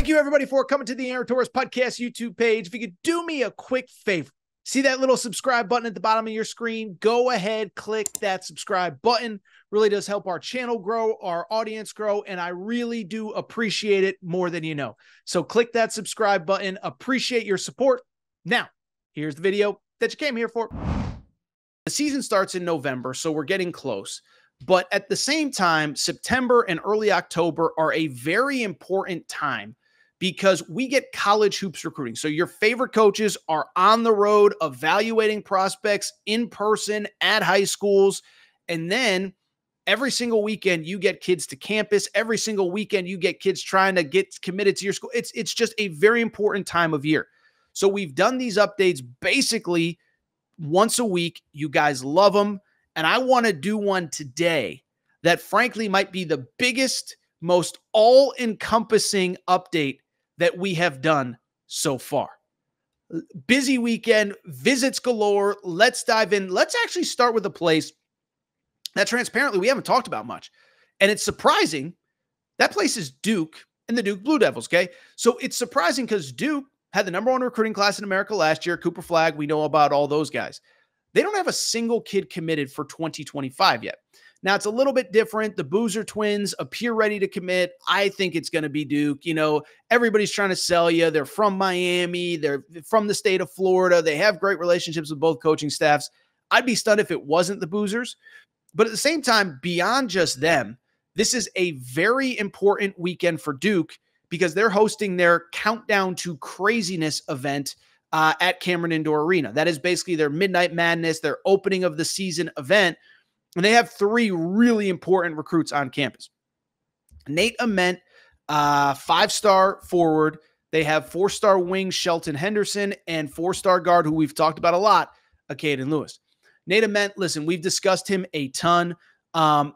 Thank you, everybody, for coming to the Aaron Torres Podcast YouTube page. If you could do me a quick favor, see that little subscribe button at the bottom of your screen? Go ahead, click that subscribe button. Really does help our channel grow, our audience grow, and I really do appreciate it more than you know. So click that subscribe button. Appreciate your support. Now, here's the video that you came here for. The season starts in November, so we're getting close. But at the same time, September and early October are a very important time because we get college hoops recruiting. So your favorite coaches are on the road evaluating prospects in person at high schools. And then every single weekend you get kids to campus. Every single weekend you get kids trying to get committed to your school. It's just a very important time of year. So we've done these updates basically once a week. You guys love them. And I want to do one today that frankly might be the biggest, most all-encompassing update that we have done so far. Busy weekend, visits galore. Let's dive in. Let's actually start with a place that transparently we haven't talked about much. And it's surprising. That place is Duke and the Duke Blue Devils, okay? So it's surprising because Duke had the #1 recruiting class in America last year. Cooper Flagg, we know about all those guys. They don't have a single kid committed for 2025 yet. Now, it's a little bit different. The Boozer twins appear ready to commit. I think it's going to be Duke. You know, everybody's trying to sell you. They're from Miami. They're from the state of Florida. They have great relationships with both coaching staffs. I'd be stunned if it wasn't the Boozers. But at the same time, beyond just them, this is a very important weekend for Duke because they're hosting their Countdown to Craziness event at Cameron Indoor Arena. That is basically their Midnight Madness, their opening of the season event. And they have 3 really important recruits on campus. Nate Ament, 5-star forward. They have 4-star wing Shelton Henderson and 4-star guard, who we've talked about a lot, Caden Lewis. Nate Ament, listen, we've discussed him a ton.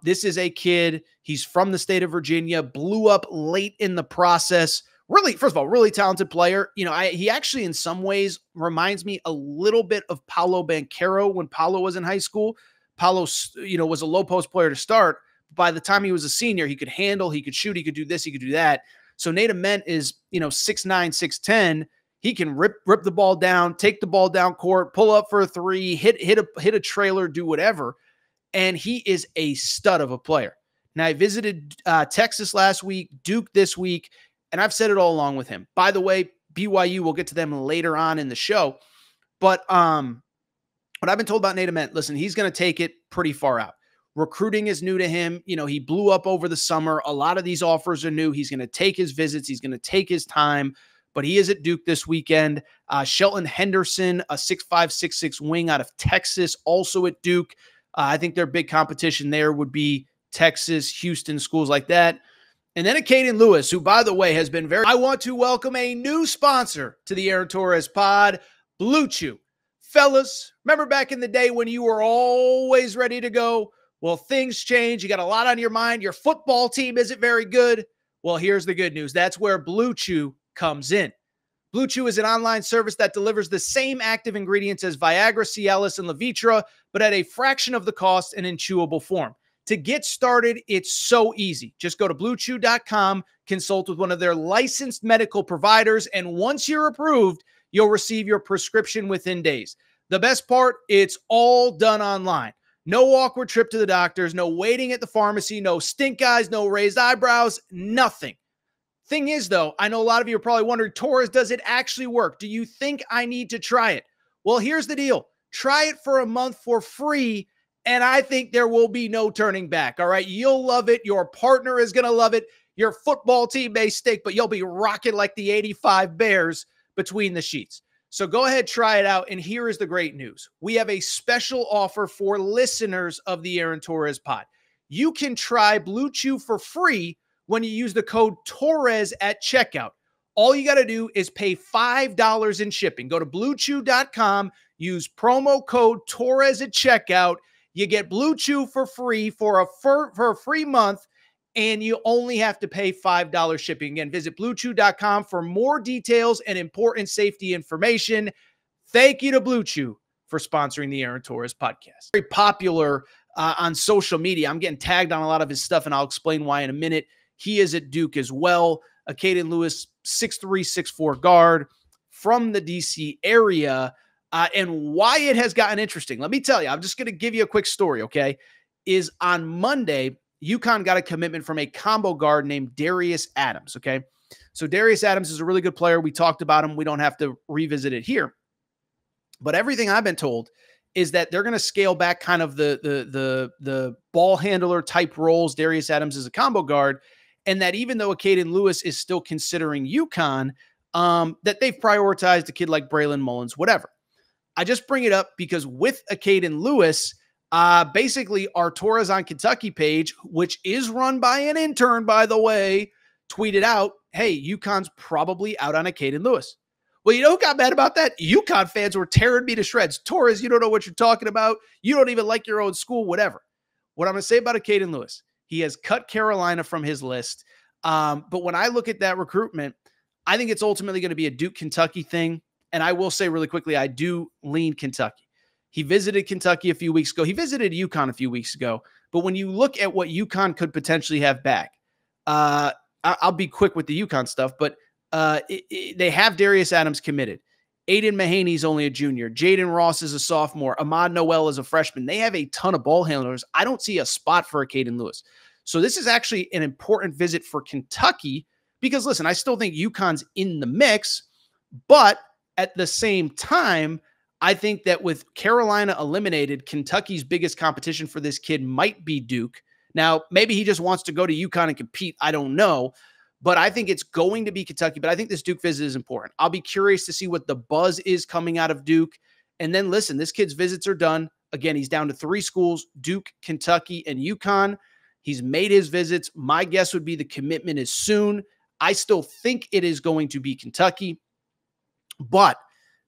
This is a kid. He's from the state of Virginia, blew up late in the process. Really, first of all, really talented player. You know, he actually in some ways reminds me a little bit of Paolo Banchero when Paolo was in high school. Paolo, you know, was a low post player to start. By the time he was a senior, he could handle, he could shoot, he could do this, he could do that. So Nate Ament is, you know, 6'9", 6'10". He can rip the ball down, take the ball down court, pull up for a 3, hit a trailer, do whatever. And he is a stud of a player. Now, I visited Texas last week, Duke this week, and I've said it all along with him. By the way, BYU, we'll get to them later on in the show. But what I've been told about Nate Ament, listen, he's going to take it pretty far out. Recruiting is new to him. You know, he blew up over the summer. A lot of these offers are new. He's going to take his visits. He's going to take his time. But he is at Duke this weekend. Shelton Henderson, a 6'5", 6'6" wing out of Texas, also at Duke. I think their big competition there would be Texas, Houston, schools like that. And then a Caden Lewis, who, by the way, has been very... I want to welcome a new sponsor to the Aaron Torres pod, Blue Chew. Fellas, remember back in the day when you were always ready to go? Well, things change. You got a lot on your mind. Your football team isn't very good. Well, here's the good news. That's where Blue Chew comes in. Blue Chew is an online service that delivers the same active ingredients as Viagra, Cialis, and Levitra, but at a fraction of the cost and in chewable form. To get started, it's so easy. Just go to BlueChew.com, consult with one of their licensed medical providers, and once you're approved, you'll receive your prescription within days. The best part, it's all done online. No awkward trip to the doctors, no waiting at the pharmacy, no stink eyes, no raised eyebrows, nothing. Thing is, though, I know a lot of you are probably wondering, Torres, does it actually work? Do you think I need to try it? Well, here's the deal. Try it for a month for free, and I think there will be no turning back, all right? You'll love it. Your partner is going to love it. Your football team may stink, but you'll be rocking like the 85 Bears between the sheets. So go ahead, try it out, and here is the great news. We have a special offer for listeners of the Aaron Torres pod. You can try Blue Chew for free when you use the code Torres at checkout. All you got to do is pay $5 in shipping. Go to BlueChew.com, use promo code Torres at checkout. You get Blue Chew for free for a free month, and you only have to pay $5 shipping. Again, visit BlueChew.com for more details and important safety information. Thank you to Blue Chew for sponsoring the Aaron Torres podcast. Very popular on social media. I'm getting tagged on a lot of his stuff, and I'll explain why in a minute. He is at Duke as well. a Caden Lewis, 6'3", 6'4" guard from the DC area. And why it has gotten interesting, let me tell you, I'm just going to give you a quick story, okay? Is on Monday, UConn got a commitment from a combo guard named Darius Adams, okay? So Darius Adams is a really good player. We talked about him. We don't have to revisit it here. But everything I've been told is that they're going to scale back kind of the ball handler type roles. Darius Adams is a combo guard, and that even though Caden Lewis is still considering UConn, that they've prioritized a kid like Braylon Mullins, whatever. I just bring it up because with a Caden Lewis, basically our Torres on Kentucky page, which is run by an intern, by the way, tweeted out, hey, UConn's probably out on a Caden Lewis. Well, you know who got mad about that? UConn fans were tearing me to shreds. Torres, you don't know what you're talking about. You don't even like your own school, whatever. What I'm going to say about a Caden Lewis, he has cut Carolina from his list. But when I look at that recruitment, I think it's ultimately going to be a Duke-Kentucky thing. And I will say really quickly, I do lean Kentucky. He visited Kentucky a few weeks ago. He visited UConn a few weeks ago. But when you look at what UConn could potentially have back, I'll be quick with the UConn stuff, but they have Darius Adams committed. Aiden Mahaney's only a junior. Jaden Ross is a sophomore. Ahmad Noel is a freshman. They have a ton of ball handlers. I don't see a spot for a Caden Lewis. So this is actually an important visit for Kentucky because, listen, I still think UConn's in the mix, but at the same time, I think that with Carolina eliminated, Kentucky's biggest competition for this kid might be Duke. Now, maybe he just wants to go to UConn and compete. I don't know. But I think it's going to be Kentucky. But I think this Duke visit is important. I'll be curious to see what the buzz is coming out of Duke. And then, listen, this kid's visits are done. Again, he's down to 3 schools, Duke, Kentucky, and UConn. He's made his visits. My guess would be the commitment is soon. I still think it is going to be Kentucky. But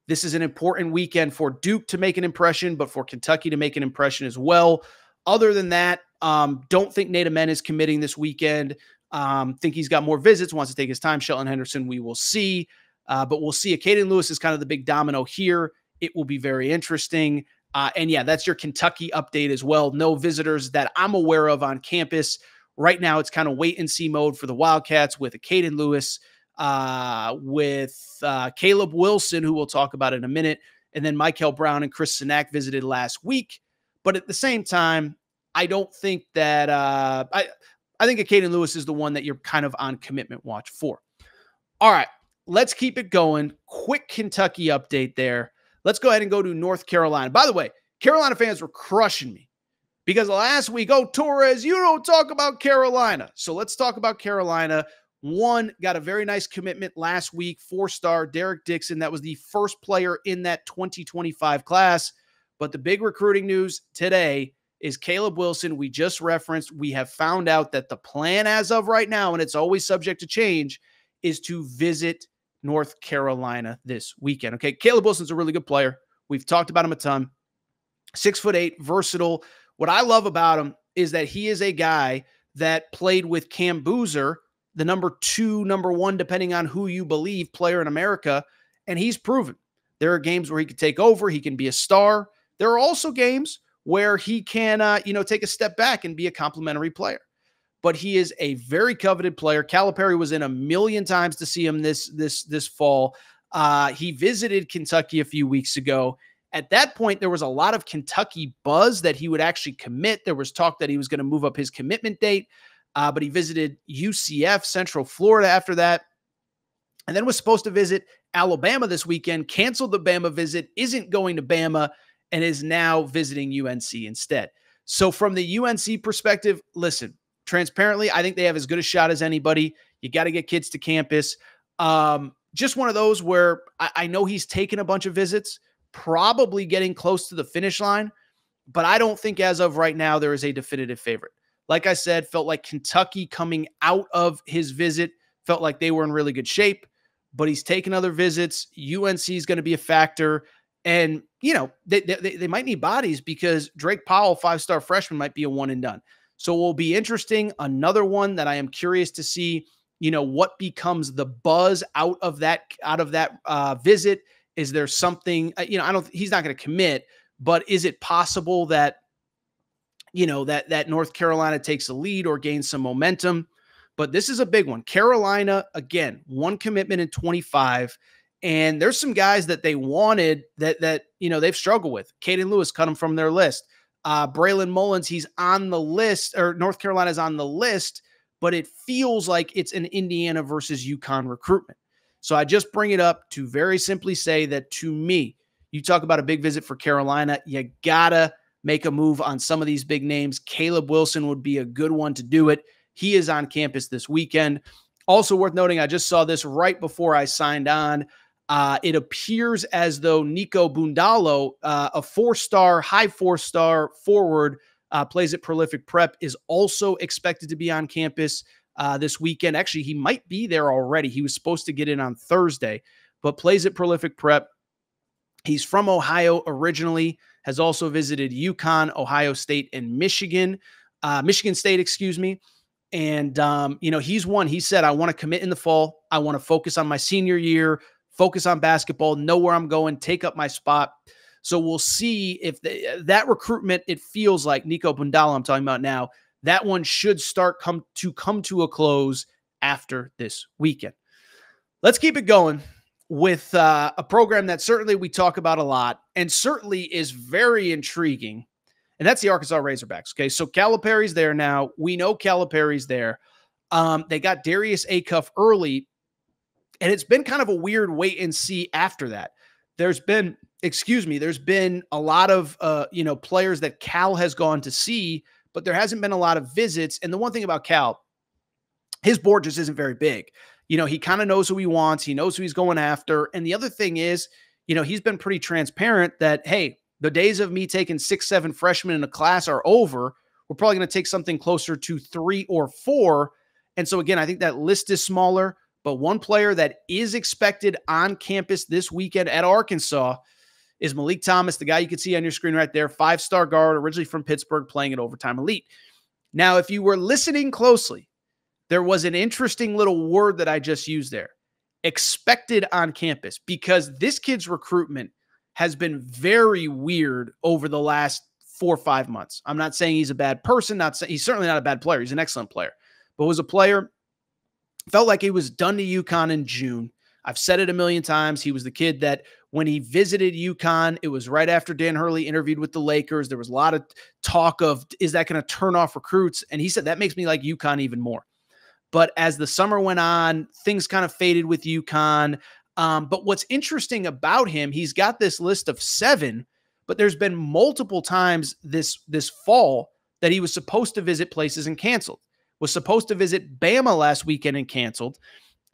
this is an important weekend for Duke to make an impression, but for Kentucky to make an impression as well. Other than that, don't think Nate Amen is committing this weekend. Think he's got more visits, wants to take his time. Shelton Henderson, we will see. But we'll see. Caden Lewis is kind of the big domino here. It will be very interesting. And yeah, that's your Kentucky update as well. No visitors that I'm aware of on campus. Right now, it's kind of wait and see mode for the Wildcats with a Caden Lewis, with Caleb Wilson, who we'll talk about in a minute. And then Michael Brown and Chris Sinak visited last week. But at the same time, I don't think that I think Caden Lewis is the one that you're kind of on commitment watch for. All right, let's keep it going. Quick Kentucky update there. Let's go ahead and go to North Carolina. By the way, Carolina fans were crushing me because last week, oh, Torres, you don't talk about Carolina. So let's talk about Carolina. One, got a very nice commitment last week, 4-star Derek Dixon. That was the first player in that 2025 class. But the big recruiting news today is Caleb Wilson. We just referenced, we have found out that the plan as of right now, and it's always subject to change, is to visit North Carolina this weekend. Okay, Caleb Wilson's a really good player. We've talked about him a ton. 6'8", versatile. What I love about him is that he is a guy that played with Cam Boozer, the number 2, number 1, depending on who you believe, player in America, and he's proven. There are games where he could take over, he can be a star. There are also games where he can, take a step back and be a complimentary player. But he is a very coveted player. Calipari was in a million times to see him this fall. He visited Kentucky a few weeks ago. At that point, there was a lot of Kentucky buzz that he would actually commit. There was talk that he was going to move up his commitment date, but he visited UCF, Central Florida after that, and then was supposed to visit Alabama this weekend, canceled the Bama visit, isn't going to Bama, and is now visiting UNC instead. So from the UNC perspective, listen, transparently, I think they have as good a shot as anybody. You got to get kids to campus. Just one of those where I know he's taken a bunch of visits, probably getting close to the finish line, but I don't think as of right now there is a definitive favorite. Like I said, felt like Kentucky coming out of his visit, felt like they were in really good shape, but he's taken other visits. UNC is going to be a factor. And, they might need bodies because Drake Powell, 5-star freshman, might be a one and done. So it will be interesting. Another one that I am curious to see, what becomes the buzz out of that visit. Is there something, he's not going to commit, but is it possible that, that North Carolina takes a lead or gains some momentum? But this is a big one. Carolina, again, one commitment in 25. And there's some guys that they wanted that they've struggled with. Caden Lewis cut him from their list. Braylon Mullins, he's on the list, or North Carolina's on the list, but it feels like it's an Indiana versus UConn recruitment. So I just bring it up to very simply say that, to me, you talk about a big visit for Carolina, you gotta make a move on some of these big names. Caleb Wilson would be a good one to do it. He is on campus this weekend. Also worth noting, I just saw this right before I signed on. It appears as though Nico Bundalo, a high four-star forward, plays at Prolific Prep, is also expected to be on campus this weekend. Actually, he might be there already. He was supposed to get in on Thursday, but plays at Prolific Prep. He's from Ohio originally, has also visited UConn, Ohio State, and Michigan State, excuse me. And, he's one. He said, I want to commit in the fall. I want to focus on my senior year, focus on basketball, know where I'm going, take up my spot. So we'll see if that recruitment, it feels like Nico Bundala I'm talking about now, that one should start come to a close after this weekend. Let's keep it going with a program that certainly we talk about a lot and certainly is very intriguing, and that's the Arkansas Razorbacks. Okay, so Calipari's there now. We know Calipari's there. They got Darius Acuff early, and it's been kind of a weird wait and see after that. There's been a lot of players that Cal has gone to see, but there hasn't been a lot of visits. And the one thing about Cal, his board just isn't very big. He kind of knows who he wants. He knows who he's going after. And the other thing is, he's been pretty transparent that, hey, the days of me taking 6-7 freshmen in a class are over. We're probably going to take something closer to 3 or 4. And so, again, I think that list is smaller. But one player that is expected on campus this weekend at Arkansas is Malik Thomas, the guy you can see on your screen right there, 5-star guard, originally from Pittsburgh, playing at Overtime Elite. Now, if you were listening closely, there was an interesting little word that I just used there, expected on campus, because this kid's recruitment has been very weird over the last 4 or 5 months. I'm not saying he's a bad person. He's certainly not a bad player. He's an excellent player, but was a player, felt like he was done to UConn in June. I've said it a million times. He was the kid that when he visited UConn, it was right after Dan Hurley interviewed with the Lakers. There was a lot of talk of, is that going to turn off recruits? And he said, that makes me like UConn even more. But as the summer went on, things kind of faded with UConn. But what's interesting about him, he's got this list of 7, but there's been multiple times this fall that he was supposed to visit places and canceled. Was supposed to visit Bama last weekend and canceled.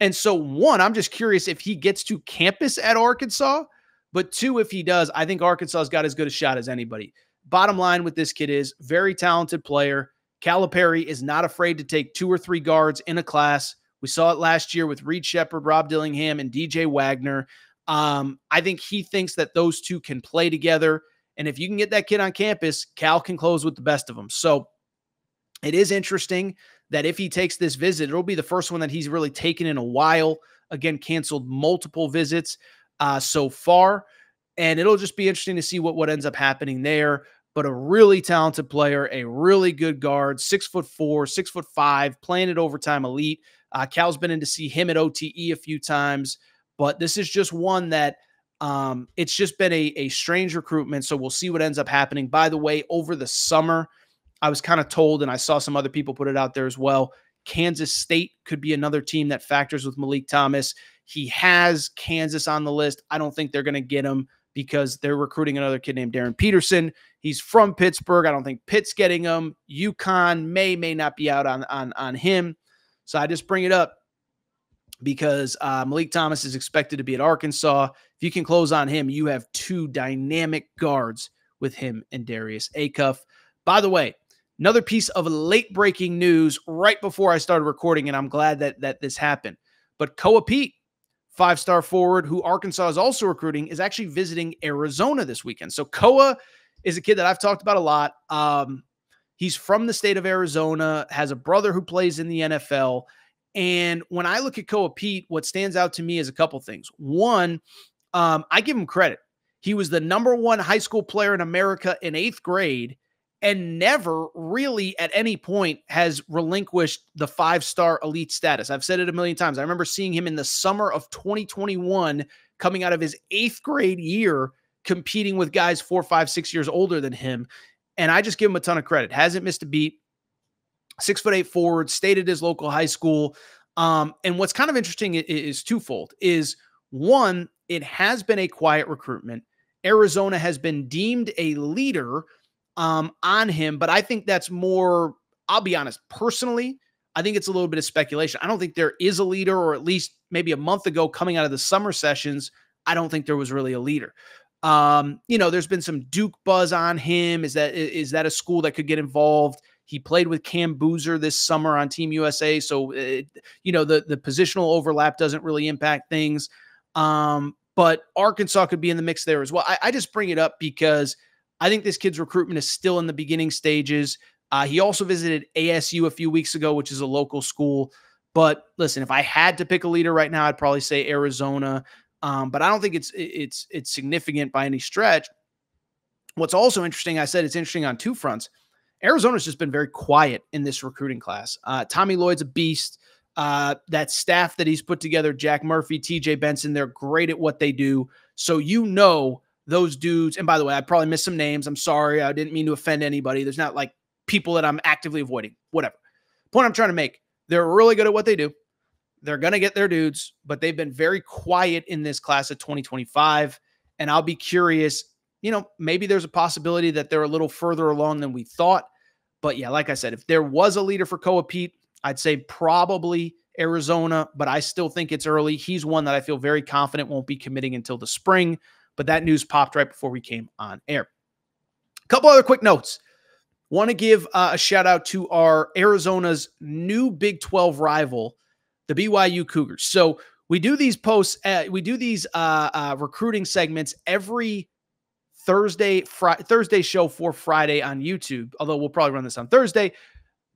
And so, 1, I'm just curious if he gets to campus at Arkansas. But 2, if he does, I think Arkansas's got as good a shot as anybody. Bottom line with this kid is very talented player. Calipari is not afraid to take 2 or 3 guards in a class. We saw it last year with Reed Shepherd, Rob Dillingham, and DJ Wagner. I think he thinks that those 2 can play together. And if you can get that kid on campus, Cal can close with the best of them. So it is interesting that if he takes this visit, it'll be the first one that he's really taken in a while. Again, canceled multiple visits so far. And it'll just be interesting to see what ends up happening there. But a really talented player, a really good guard, 6'4", 6'5", playing at Overtime Elite. Cal's been in to see him at OTE a few times, but this is just one that it's just been a strange recruitment. So we'll see what ends up happening. By the way, over the summer, I was kind of told, and I saw some other people put it out there as well, Kansas State could be another team that factors with Malik Thomas. He has Kansas on the list. I don't think they're going to get him because they're recruiting another kid named Darren Peterson. He's from Pittsburgh. I don't think Pitt's getting him. UConn may not be out on him. So I just bring it up because Malik Thomas is expected to be at Arkansas. If you can close on him, you have 2 dynamic guards with him and Darius Acuff. By the way, another piece of late-breaking news right before I started recording, and I'm glad that this happened. But Koa Pete, 5-star forward who Arkansas is also recruiting, is actually visiting Arizona this weekend. So Koa is a kid that I've talked about a lot. He's from the state of Arizona, has a brother who plays in the NFL. And when I look at Koa Pete, what stands out to me is a couple things. One, I give him credit. He was the #1 high school player in America in 8th grade. and never really at any point has relinquished the 5-star elite status. I've said it a million times. I remember seeing him in the summer of 2021 coming out of his 8th grade year competing with guys 4, 5, 6 years older than him. And I just give him a ton of credit. Hasn't missed a beat. 6'8" forward, stayed at his local high school. And what's kind of interesting is twofold. Is one, it has been a quiet recruitment. Arizona has been deemed a leader on him, but I think that's more, I'll be honest, personally, I think it's a little bit of speculation. I don't think there is a leader, or at least maybe a month ago coming out of the summer sessions, I don't think there was really a leader. There's been some Duke buzz on him. Is that a school that could get involved? He played with Cam Boozer this summer on Team USA. So, the positional overlap doesn't really impact things. But Arkansas could be in the mix there as well. I just bring it up because I think this kid's recruitment is still in the beginning stages. He also visited ASU a few weeks ago, which is a local school. But listen, if I had to pick a leader right now, I'd probably say Arizona. But I don't think it's significant by any stretch. What's also interesting, I said it's interesting on two fronts. Arizona's just been very quiet in this recruiting class. Tommy Lloyd's a beast. That staff that he's put together, Jack Murphy, TJ Benson, they're great at what they do. So those dudes, and by the way, I probably missed some names. I'm sorry. I didn't mean to offend anybody. There's not like people that I'm actively avoiding. Whatever. Point I'm trying to make, they're really good at what they do. They're going to get their dudes, but they've been very quiet in this class of 2025. And I'll be curious, maybe there's a possibility that they're a little further along than we thought. But yeah, like I said, if there was a leader for Koa Pete, I'd say probably Arizona, but I still think it's early. He's one that I feel very confident won't be committing until the spring, but that news popped right before we came on air. A couple other quick notes. Want to give a shout out to our Arizona's new Big 12 rival, the BYU Cougars. So we do these posts, recruiting segments every Thursday show for Friday on YouTube, although we'll probably run this on Thursday.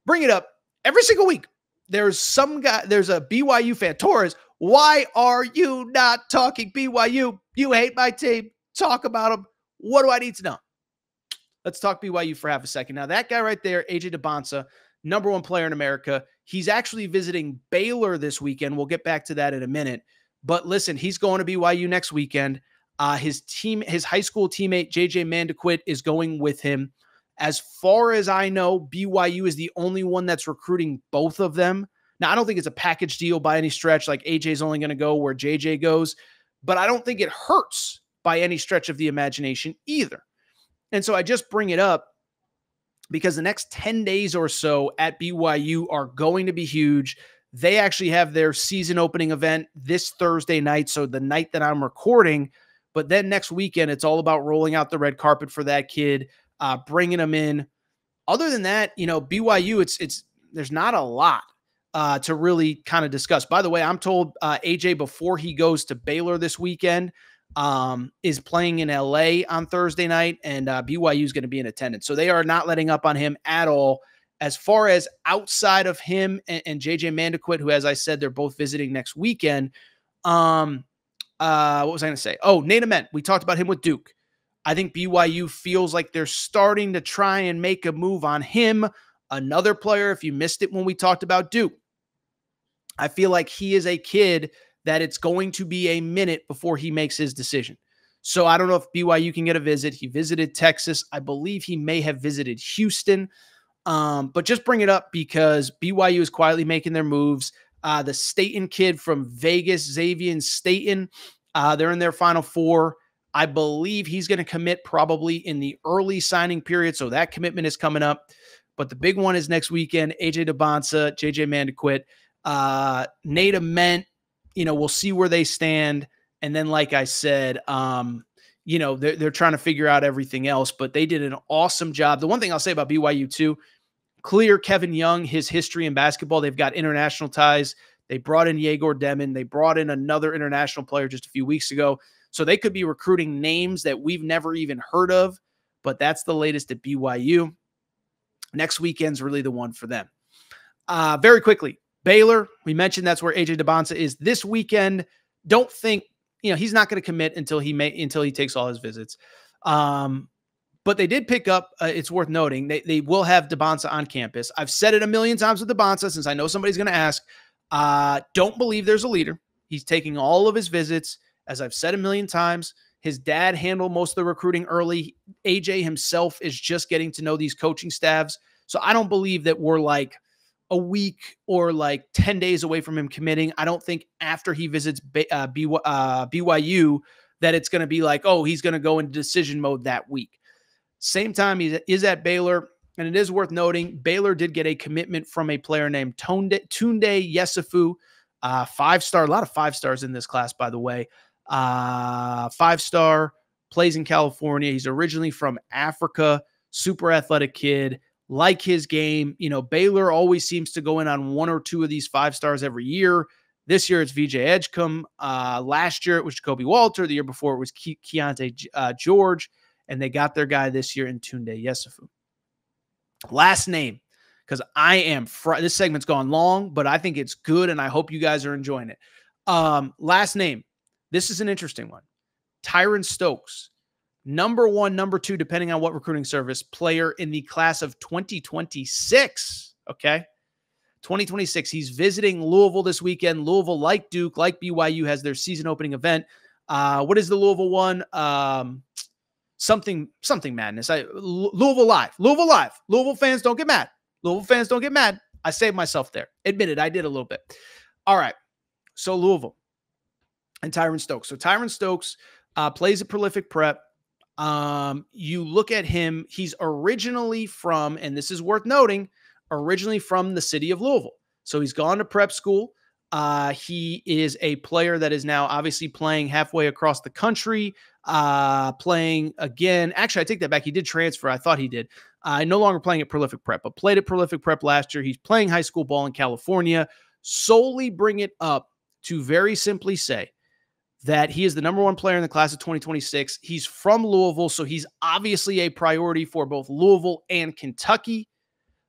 Bring it up every single week. There's a BYU fan, Torres. Why are you not talking BYU? You hate my team. Talk about them. What do I need to know? Let's talk BYU for half a second. Now, that guy right there, AJ DeBonsa, number 1 player in America. He's actually visiting Baylor this weekend. We'll get back to that in a minute. But listen, he's going to BYU next weekend. His high school teammate, JJ Mandequit, is going with him. As far as I know, BYU is the only one that's recruiting both of them. Now, I don't think it's a package deal by any stretch, like AJ's only going to go where JJ goes, but I don't think it hurts by any stretch of the imagination either. And so I just bring it up because the next 10 days or so at BYU are going to be huge. They actually have their season opening event this Thursday night, so the night that I'm recording. But then next weekend, it's all about rolling out the red carpet for that kid, bringing him in. Other than that, BYU, there's not a lot to really kind of discuss. By the way, I'm told AJ, before he goes to Baylor this weekend, is playing in LA on Thursday night, and BYU is going to be in attendance. So they are not letting up on him at all. As far as outside of him and JJ Mandequit, who, as I said, they're both visiting next weekend. What was I going to say? Oh, Nate Ament. We talked about him with Duke. I think BYU feels like they're starting to try and make a move on him. Another player, if you missed it when we talked about Duke, I feel like he is a kid that it's going to be a minute before he makes his decision. So I don't know if BYU can get a visit. He visited Texas. I believe he may have visited Houston. But just bring it up because BYU is quietly making their moves. The Staten kid from Vegas, Xavier Staten, they're in their Final Four. I believe he's going to commit probably in the early signing period, so that commitment is coming up. But the big one is next weekend, AJ DeBonsa, JJ Mandequit, Nate Ament. We'll see where they stand. And then, like I said, they're trying to figure out everything else, but they did an awesome job. The one thing I'll say about BYU too, clear Kevin Young, his history in basketball. They've got international ties. They brought in Yegor Demon. They brought in another international player just a few weeks ago. So they could be recruiting names that we've never even heard of, but that's the latest at BYU. Next weekend's really the one for them. Very quickly, Baylor, we mentioned that's where AJ DeBonsa is this weekend. Don't think, he's not going to commit until he takes all his visits. But they did pick up, it's worth noting, they will have DeBonsa on campus. I've said it a million times with DeBonsa since I know somebody's going to ask. Don't believe there's a leader. He's taking all of his visits. As I've said a million times, his dad handled most of the recruiting early. AJ himself is just getting to know these coaching staffs. So I don't believe that we're like a week or like 10 days away from him committing. I don't think after he visits BYU that it's going to be like, oh, he's going to go into decision mode that week. Same time, he is at Baylor, and it is worth noting, Baylor did get a commitment from a player named Tunde Yesufu, 5-star, a lot of 5-stars in this class, by the way. 5-star, plays in California. He's originally from Africa, super athletic kid, like his game. You know, Baylor always seems to go in on 1 or 2 of these 5-stars every year. This year, it's VJ Edgecombe. Last year, it was Jacoby Walter. The year before, it was Keontae George. And they got their guy this year in Tunde Yesufu. Last name, because I am this segment's gone long, but I think it's good, and I hope you guys are enjoying it. Last name, this is an interesting one. Tyron Stokes, number 1, number 2, depending on what recruiting service, player in the class of 2026. Okay, 2026. He's visiting Louisville this weekend. Louisville, like Duke, like BYU, has their season opening event. What is the Louisville one? Something madness. Louisville Live. Louisville fans, don't get mad. I saved myself there. Admitted, I did a little bit. All right. So Louisville and Tyron Stokes. So Tyron Stokes plays at Prolific Prep. You look at him, he's originally from, and this is worth noting, originally from the city of Louisville. So he's gone to prep school. He is a player that is now obviously playing halfway across the country, playing again. Actually, I take that back. He did transfer. I thought he did. No longer playing at Prolific Prep, but played at Prolific Prep last year. He's playing high school ball in California. Solely bring it up to very simply say that he is the number 1 player in the class of 2026. He's from Louisville, so he's obviously a priority for both Louisville and Kentucky,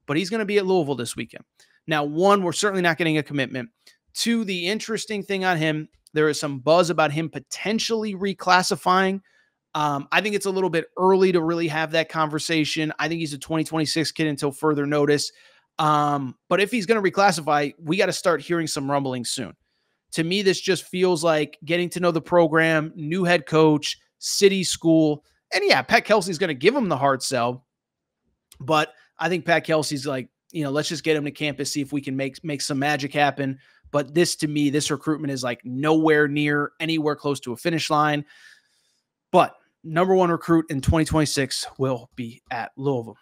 but he's going to be at Louisville this weekend. Now, 1, we're certainly not getting a commitment. 2, the interesting thing on him, there is some buzz about him potentially reclassifying. I think it's a little bit early to really have that conversation. I think he's a 2026 kid until further notice. But if he's going to reclassify, we got to start hearing some rumblings soon. To me, this just feels like getting to know the program, new head coach, city school. And yeah, Pat Kelsey's going to give him the hard sell. But I think Pat Kelsey's like, you know, let's just get him to campus, see if we can make some magic happen. But this, to me, this recruitment is like nowhere near anywhere close to a finish line. But number 1 recruit in 2026 will be at Louisville.